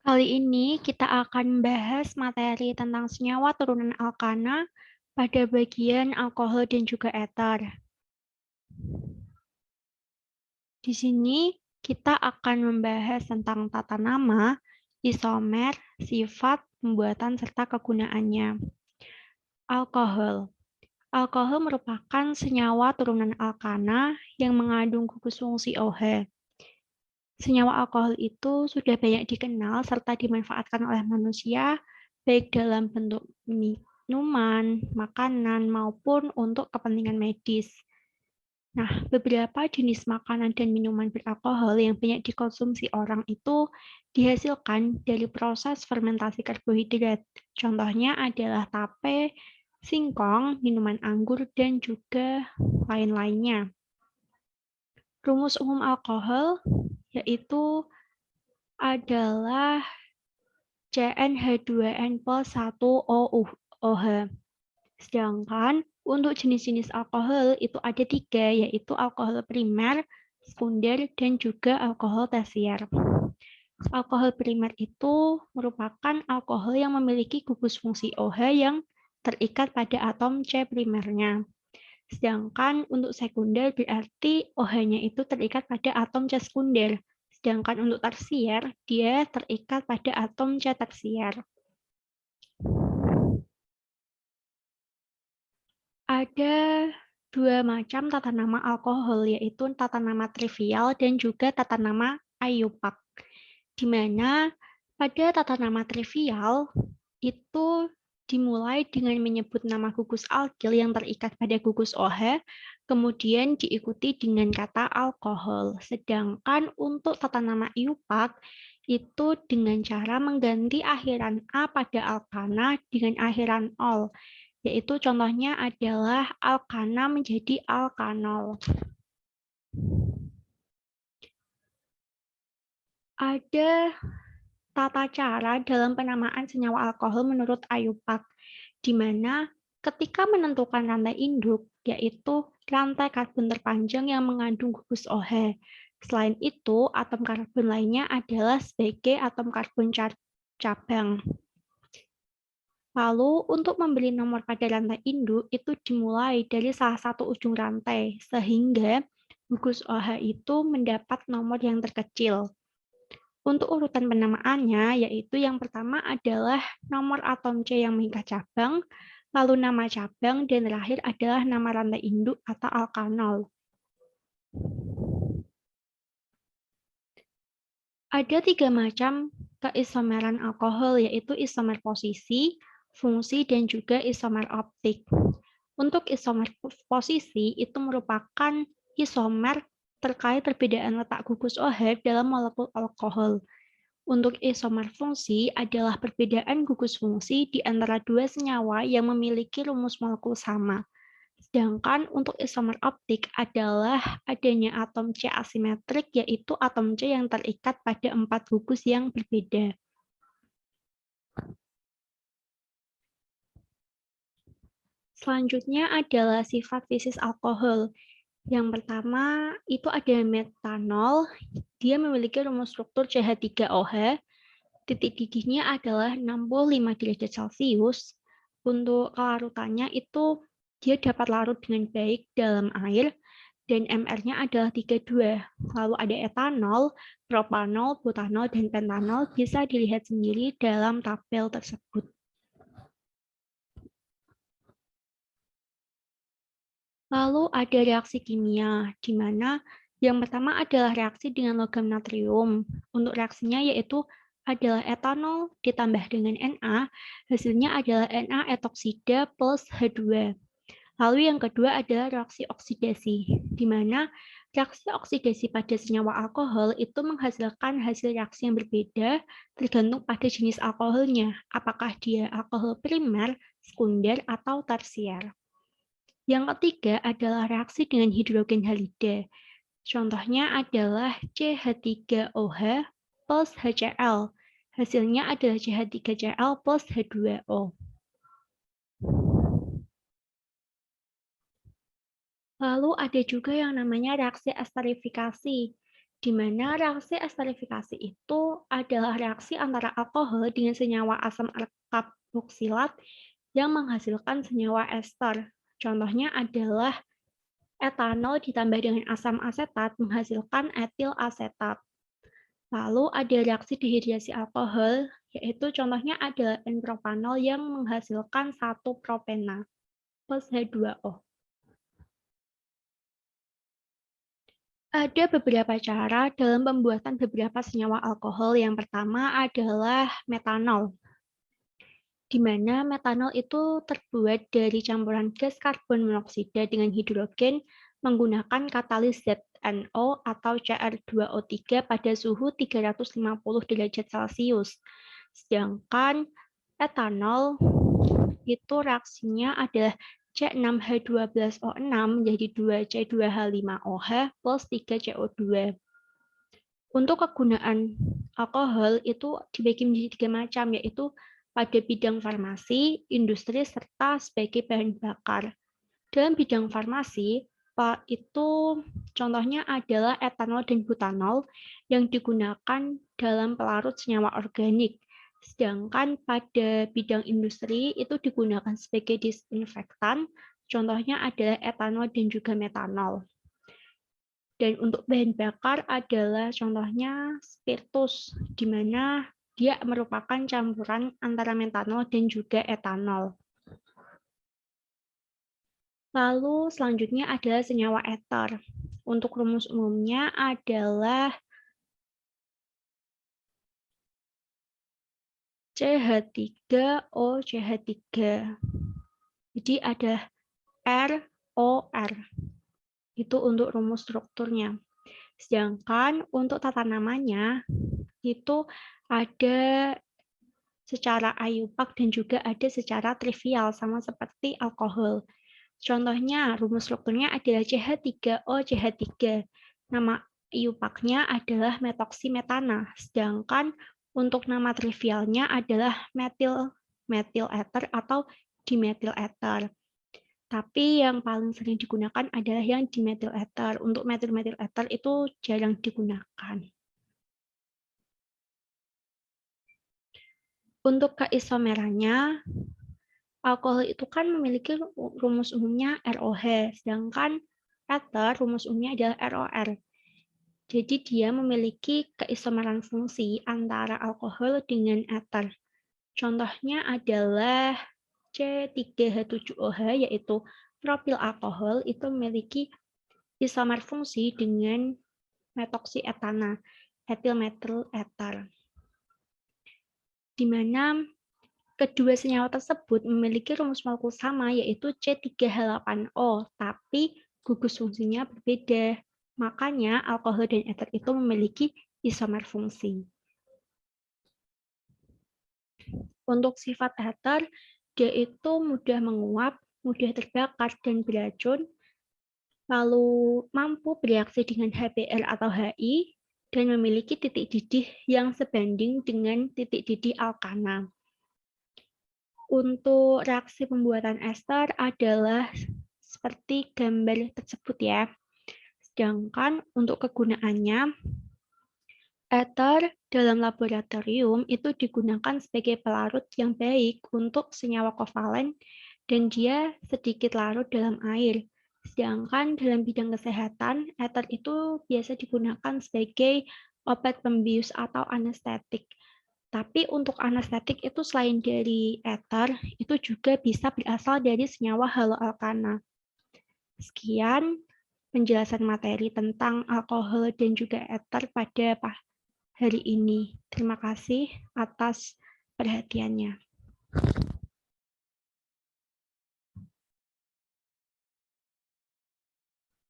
Kali ini kita akan membahas materi tentang senyawa turunan alkana pada bagian alkohol dan juga eter. Di sini kita akan membahas tentang tata nama, isomer, sifat, pembuatan, serta kegunaannya. Alkohol. Alkohol merupakan senyawa turunan alkana yang mengandung gugus fungsi OH. Senyawa alkohol itu sudah banyak dikenal serta dimanfaatkan oleh manusia, baik dalam bentuk minuman, makanan, maupun untuk kepentingan medis. Nah, beberapa jenis makanan dan minuman beralkohol yang banyak dikonsumsi orang itu dihasilkan dari proses fermentasi karbohidrat. Contohnya adalah tape, singkong, minuman anggur, dan juga lain-lainnya. Rumus umum alkohol yaitu adalah CnH2n plus 1OH. Sedangkan untuk jenis-jenis alkohol itu ada 3, yaitu alkohol primer, sekunder, dan juga alkohol tersier. Alkohol primer itu merupakan alkohol yang memiliki gugus fungsi OH yang terikat pada atom C primernya. Sedangkan untuk sekunder berarti OH-nya itu terikat pada atom C sekunder. Sedangkan untuk tersier, dia terikat pada atom C tersier. Ada dua macam tata nama alkohol, yaitu tata nama trivial dan juga tata nama IUPAC. Di mana pada tata nama trivial itu dimulai dengan menyebut nama gugus alkil yang terikat pada gugus OH, kemudian diikuti dengan kata alkohol. Sedangkan untuk tata nama IUPAC itu dengan cara mengganti akhiran A pada alkana dengan akhiran ol, yaitu contohnya adalah alkana menjadi alkanol. Ada tata cara dalam penamaan senyawa alkohol menurut IUPAC, di mana ketika menentukan rantai induk, yaitu rantai karbon terpanjang yang mengandung gugus OH. Selain itu, atom karbon lainnya adalah sebagai atom karbon cabang. Lalu, untuk memberi nomor pada rantai induk, itu dimulai dari salah satu ujung rantai, sehingga gugus OH itu mendapat nomor yang terkecil. Untuk urutan penamaannya, yaitu yang pertama adalah nomor atom C yang mengikat cabang, lalu nama cabang, dan terakhir adalah nama rantai induk atau alkanol. Ada 3 macam keisomeran alkohol, yaitu isomer posisi, fungsi, dan juga isomer optik. Untuk isomer posisi, itu merupakan isomer terkait perbedaan letak gugus OH dalam molekul alkohol. Untuk isomer fungsi adalah perbedaan gugus fungsi di antara dua senyawa yang memiliki rumus molekul sama. Sedangkan untuk isomer optik adalah adanya atom C asimetrik, yaitu atom C yang terikat pada 4 gugus yang berbeda. Selanjutnya adalah sifat fisis alkohol. Yang pertama itu ada metanol, dia memiliki rumus struktur CH3OH, titik didihnya adalah 65 derajat Celcius. Untuk kelarutannya itu dia dapat larut dengan baik dalam air, dan MR-nya adalah 32. Lalu ada etanol, propanol, butanol, dan pentanol, bisa dilihat sendiri dalam tabel tersebut. Lalu ada reaksi kimia, di mana yang pertama adalah reaksi dengan logam natrium. Untuk reaksinya yaitu adalah etanol ditambah dengan Na, hasilnya adalah Na etoksida plus H2. Lalu yang kedua adalah reaksi oksidasi, di mana reaksi oksidasi pada senyawa alkohol itu menghasilkan hasil reaksi yang berbeda tergantung pada jenis alkoholnya, apakah dia alkohol primer, sekunder, atau tersier. Yang ketiga adalah reaksi dengan hidrogen halida. Contohnya adalah CH3OH plus HCl. Hasilnya adalah CH3Cl plus H2O. Lalu ada juga yang namanya reaksi esterifikasi, di mana reaksi esterifikasi itu adalah reaksi antara alkohol dengan senyawa asam karboksilat yang menghasilkan senyawa ester. Contohnya adalah etanol ditambah dengan asam asetat menghasilkan etil asetat. Lalu ada reaksi dehidrasi alkohol, yaitu contohnya adalah N-propanol yang menghasilkan 1-propena plus H2O. Ada beberapa cara dalam pembuatan beberapa senyawa alkohol. Yang pertama adalah metanol, di mana metanol itu terbuat dari campuran gas karbon monoksida dengan hidrogen menggunakan katalis ZNO atau Cr2O3 pada suhu 350 derajat Celcius. Sedangkan etanol itu reaksinya adalah C6H12O6 menjadi 2C2H5OH plus 3CO2. Untuk kegunaan alkohol itu dibagi menjadi 3 macam, yaitu pada bidang farmasi, industri, serta sebagai bahan bakar. Dalam bidang farmasi, itu contohnya adalah etanol dan butanol yang digunakan dalam pelarut senyawa organik. Sedangkan pada bidang industri itu digunakan sebagai disinfektan, contohnya adalah etanol dan juga metanol. Dan untuk bahan bakar adalah contohnya spiritus, di mana dia merupakan campuran antara metanol dan juga etanol. Lalu selanjutnya adalah senyawa eter. Untuk rumus umumnya adalah CH3OCH3. Jadi ada ROR. Itu untuk rumus strukturnya. Sedangkan untuk tata namanya itu ada secara IUPAC dan juga ada secara trivial sama seperti alkohol. Contohnya rumus strukturnya adalah CH3OCH3. Nama IUPAC-nya adalah metoksimetana. Sedangkan untuk nama trivialnya adalah metil ether atau dimetil ether. Tapi yang paling sering digunakan adalah yang dimetil ether. Untuk metil ether itu jarang digunakan. Untuk keisomerannya, alkohol itu kan memiliki rumus umumnya ROH, sedangkan ether rumus umumnya adalah ROR. Jadi dia memiliki keisomeran fungsi antara alkohol dengan ether. Contohnya adalah C3H7OH, yaitu propil alkohol itu memiliki isomer fungsi dengan metoksietana, etil metil ether. Di mana kedua senyawa tersebut memiliki rumus molekul sama, yaitu C3H8O, tapi gugus fungsinya berbeda. Makanya alkohol dan ether itu memiliki isomer fungsi. Untuk sifat ether, dia itu mudah menguap, mudah terbakar dan beracun, lalu mampu bereaksi dengan HBr atau HI, dan memiliki titik didih yang sebanding dengan titik didih alkana. Untuk reaksi pembuatan ester adalah seperti gambar tersebut ya. Sedangkan untuk kegunaannya, ether dalam laboratorium itu digunakan sebagai pelarut yang baik untuk senyawa kovalen dan dia sedikit larut dalam air. Sedangkan dalam bidang kesehatan, ether itu biasa digunakan sebagai obat pembius atau anestetik. Tapi untuk anestetik itu selain dari ether, itu juga bisa berasal dari senyawa haloalkana. Sekian penjelasan materi tentang alkohol dan juga ether pada hari ini. Terima kasih atas perhatiannya.